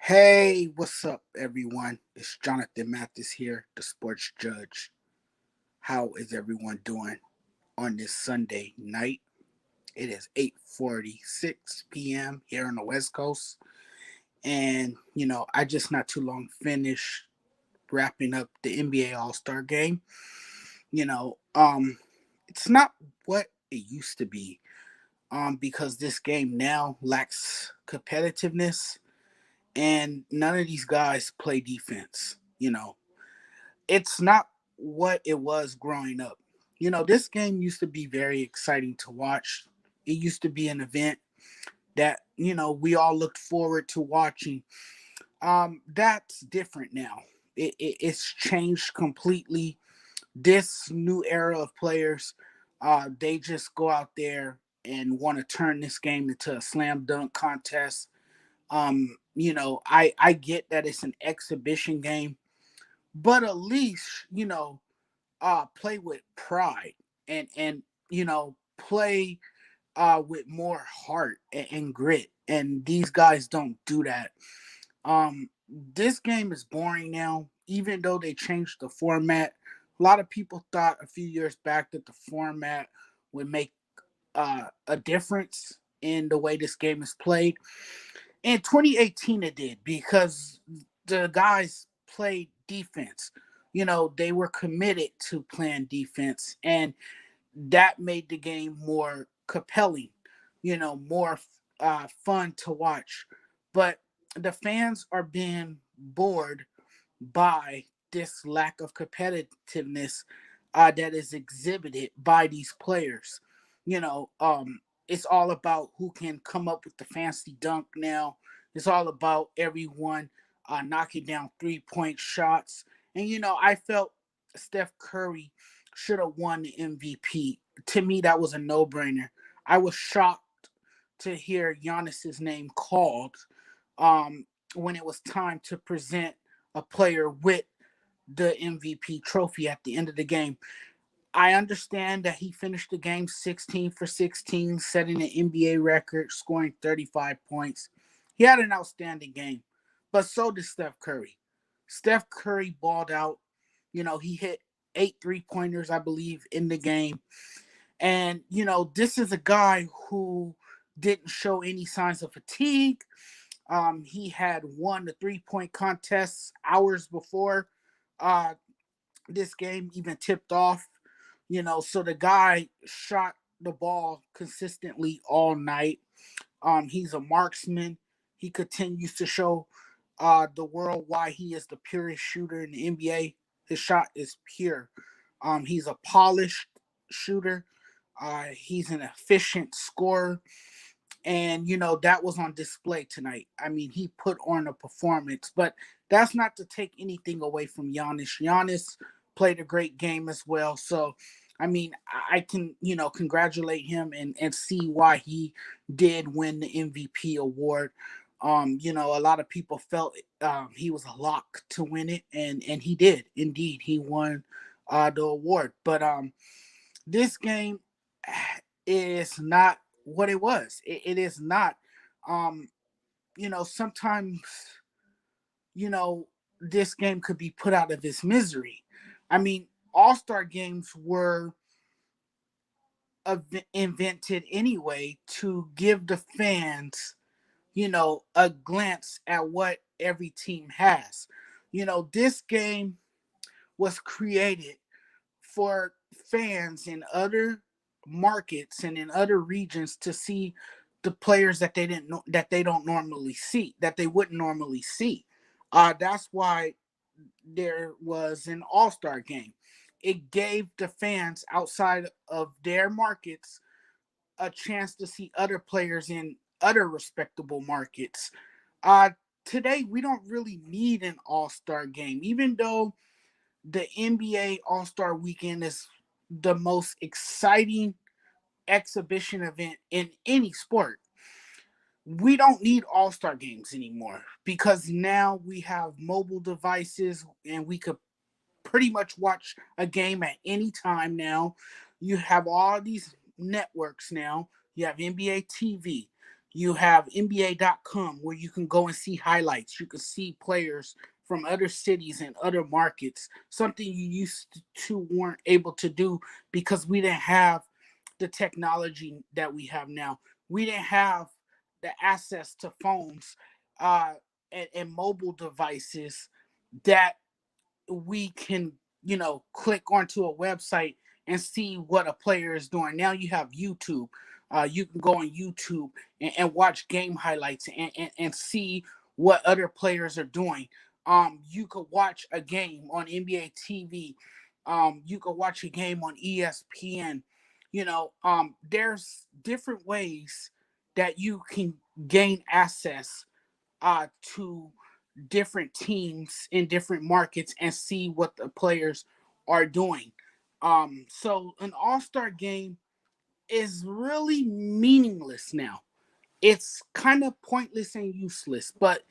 Hey, what's up, everyone? It's Jonathan Mathis here, the sports judge. How is everyone doing on this Sunday night? It is 8:46 p.m. here on the West Coast, and I just not too long finished wrapping up the NBA AllStar Game. You know, um, it's not what it used to be, because this game now lacks competitiveness, and none of these guys play defense. It's not what it was growing up. This game used to be very exciting to watch. It used to be an event that, we all looked forward to watching. That's different now. It's changed completely. This new era of players, they just go out there and want to turn this game into a slam dunk contest. I get that it's an exhibition game, but at least play with pride and play with more heart and grit, and these guys don't do that. This game is boring now, even though they changed the format. A lot of people thought a few years back that the format would make a difference in the way this game is played. In 2018 it did, because the guys played defense. They were committed to playing defense, and that made the game more compelling, more fun to watch. But the fans are being bored by this lack of competitiveness that is exhibited by these players. It's all about who can come up with the fancy dunk now. It's all about everyone knocking down 3-point shots. And, I felt Steph Curry should have won the MVP. To me, that was a no brainer. I was shocked to hear Giannis's name called when it was time to present a player with the MVP trophy at the end of the game. I understand that he finished the game 16 for 16, setting an NBA record, scoring 35 points. He had an outstanding game, but so did Steph Curry. Steph Curry balled out. He hit 8 3-pointers, I believe, in the game. And, this is a guy who didn't show any signs of fatigue. He had won the 3-point contest hours before uh, this game even tipped off. So the guy shot the ball consistently all night. He's a marksman. He continues to show the world why he is the purest shooter in the NBA. His shot is pure. He's a polished shooter. He's an efficient scorer. And, that was on display tonight. I mean, he put on a performance, but that's not to take anything away from Giannis. Giannis played a great game as well. So, I mean, I can, congratulate him and see why he did win the MVP award. A lot of people felt he was a lock to win it, and he did. Indeed, he won the award. But this game is not what it was. It is not. Um, sometimes, you know, this game could be put out of its misery. I mean, All Star games were invented anyway to give the fans, a glance at what every team has. This game was created for fans in other markets and in other regions to see the players that they didn't know, that they don't normally see, that they wouldn't normally see. That's why there was an all-star game. It gave the fans outside of their markets a chance to see other players in other respectable markets. uh Today we don't really need an all-star game, even though the NBA All-Star Weekend is the most exciting exhibition event in any sport. We don't need All-Star games anymore, because now we have mobile devices and we could pretty much watch a game at any time now. You have all these networks now. You have NBA TV. You have NBA.com where you can go and see highlights. You can see players from other cities and other markets, something you used to weren't able to do because we didn't have the technology that we have now. We didn't have the access to phones uh, and mobile devices that we can, click onto a website and see what a player is doing. Now you have YouTube. You can go on YouTube and watch game highlights and see what other players are doing. You could watch a game on NBA TV. You could watch a game on ESPN. There's different ways that you can gain access to different teams in different markets and see what the players are doing. So an all-star game is really meaningless now. It's kind of pointless and useless, but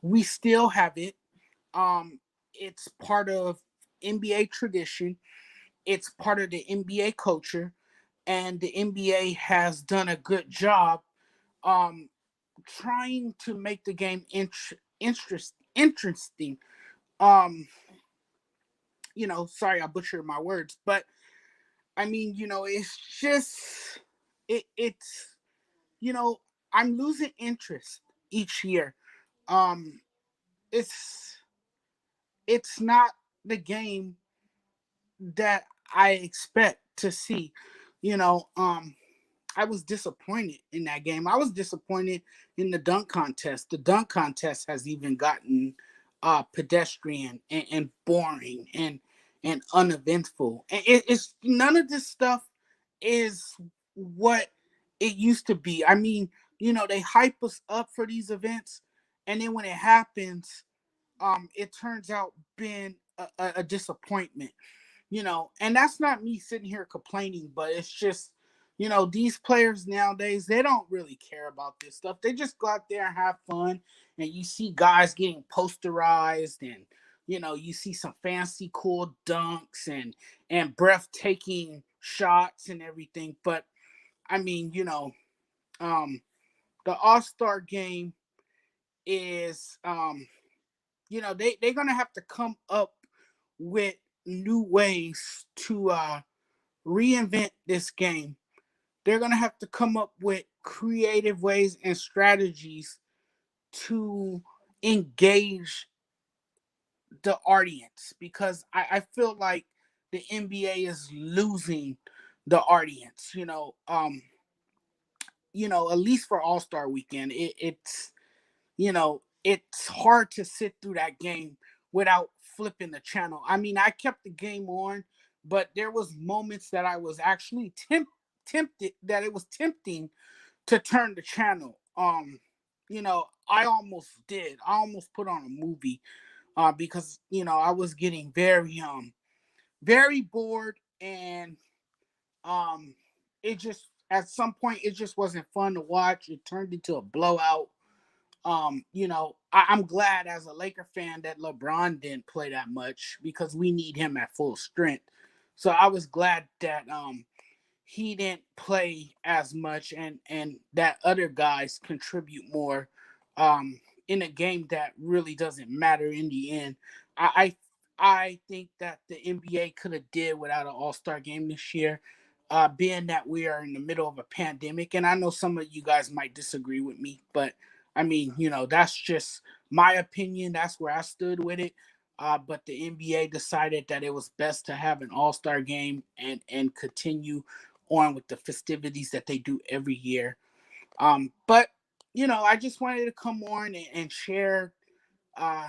we still have it. It's part of NBA tradition. It's part of the NBA culture, and the NBA has done a good job um, trying to make the game interesting. Um, Sorry I butchered my words, but I mean, it's just it's you know, I'm losing interest each year. Um, it's it's not the game that I expect to see. You know, um, I was disappointed in that game. I was disappointed in the dunk contest. The dunk contest has even gotten pedestrian and boring and uneventful. And it's none of this stuff is what it used to be. I mean, they hype us up for these events, and then when it happens, it turns out being a disappointment. And that's not me sitting here complaining, but it's just, these players nowadays, they don't really care about this stuff. They just go out there and have fun. And you see guys getting posterized, and you see some fancy cool dunks and breathtaking shots and everything. But I mean, um the All-Star game is they're gonna have to come up with new ways to reinvent this game. They're going to have to come up with creative ways and strategies to engage the audience, because I feel like the NBA is losing the audience. At least for All Star Weekend, it's hard to sit through that game without flipping the channel. I mean, I kept the game on, but there was moments that I was actually tempted, that it was tempting to turn the channel. I almost did. I almost put on a movie because I was getting very bored, and um it just, at some point, it just wasn't fun to watch. It turned into a blowout. I'm glad as a Laker fan that LeBron didn't play that much, because we need him at full strength. So I was glad that he didn't play as much, and that other guys contribute more in a game that really doesn't matter in the end. I think that the NBA could have did without an All-Star game this year, being that we are in the middle of a pandemic. And I know some of you guys might disagree with me, but I mean, that's just my opinion. That's where I stood with it. But the NBA decided that it was best to have an All-Star game and continue on with the festivities that they do every year. But I just wanted to come on and share, uh,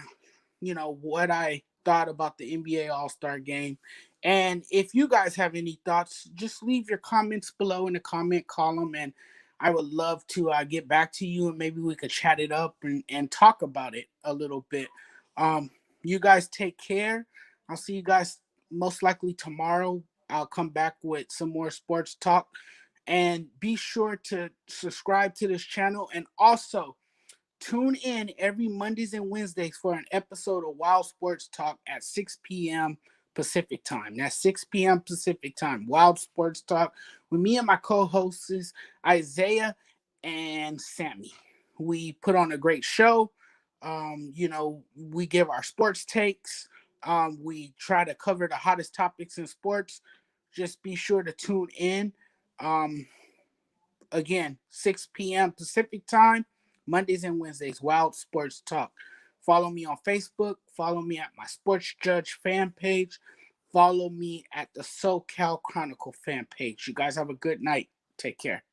what I thought about the NBA All Star Game. And if you guys have any thoughts, just leave your comments below in the comment column, and I would love to get back to you, and maybe we could chat it up and talk about it a little bit. Um, you guys take care. I'll see you guys most likely tomorrow. I'll come back with some more sports talk. And be sure to subscribe to this channel, and also tune in every Mondays and Wednesdays for an episode of Wild Sports Talk at 6 p.m. Pacific time. That's 6 p.m. Pacific time. Wild Sports Talk with me and my co-hosts, Isaiah and Sammy. We put on a great show. We give our sports takes. We try to cover the hottest topics in sports. Just be sure to tune in. Um, Again, 6 p.m. Pacific time, Mondays and Wednesdays, Wild Sports Talk. Follow me on Facebook. Follow me at my Sports Judge fan page. Follow me at the SoCal Chronicle fan page. You guys have a good night. Take care.